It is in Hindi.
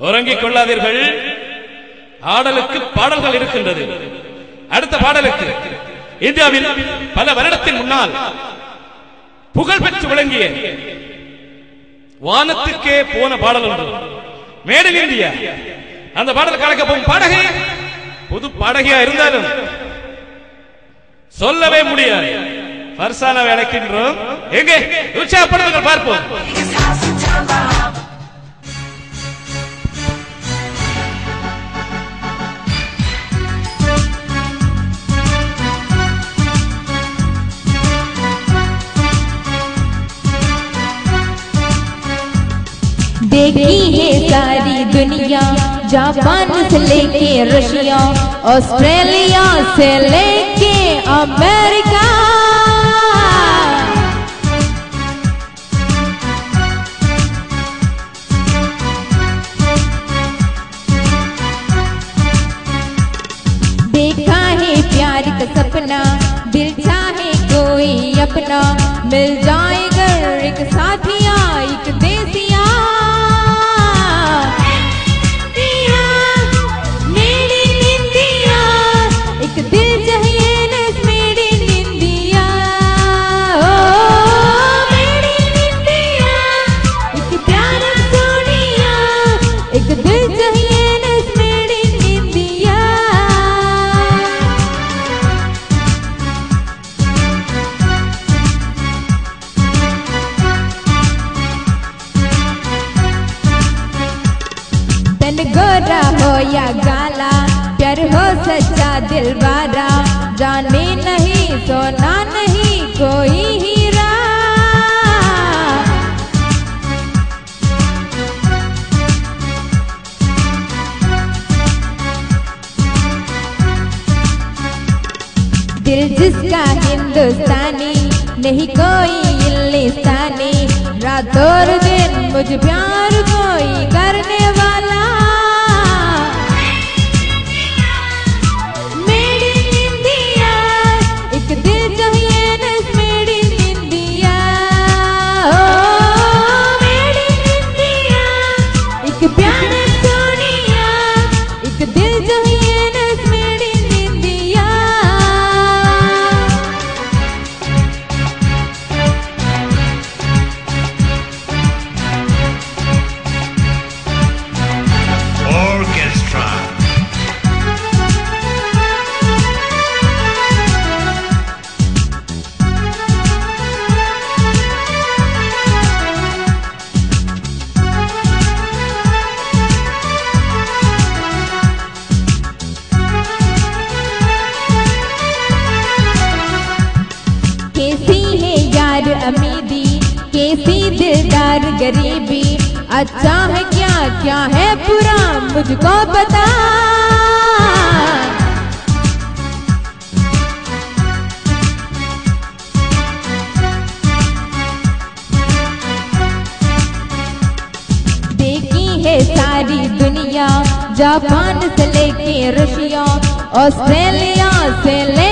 உறங்கிக் கொள்ளாதீர்கள். ஆடலுக்கு பாடல்கள் இருக்கின்றது. அடுத்த பாடலுக்கு இந்தியாவில் பல வருடத்தின் முன்னால் புகழ் பெற்று விளங்கிய வானத்துக்கே போன பாடல் ஒன்று, மேட் இன் இந்தியா. அந்த பாடல் கலக்க போகும் பாடகை புது பாடகியா இருந்தாலும் சொல்லவே முடியாது. ஃபர்சானாவை அழைக்கின்றோம். எங்கே உற்சாகப்படுத்துங்கள் பார்ப்போம். देखी है सारी दुनिया, जापान से लेके रशिया, ऑस्ट्रेलिया से लेके अमेरिका, देखा है प्यार का सपना, दिल चाहे कोई अपना, मिल जाएगा एक साथिया एक देसिया, गोरा हो या गाला, प्यार हो सच्चा दिलवारा, जाने नहीं सोना नहीं कोई हीरा, दिल जिसका हिंदुस्तानी नहीं कोई इंग्लिस्तानी, रात और दिन मुझ प्यार कोई करने वाला, अमीदी कैसी दिलदार गरीबी, अच्छा है क्या क्या है पूरा मुझको पता, देखी है सारी दुनिया, जापान से लेके रशिया, ऑस्ट्रेलिया से ले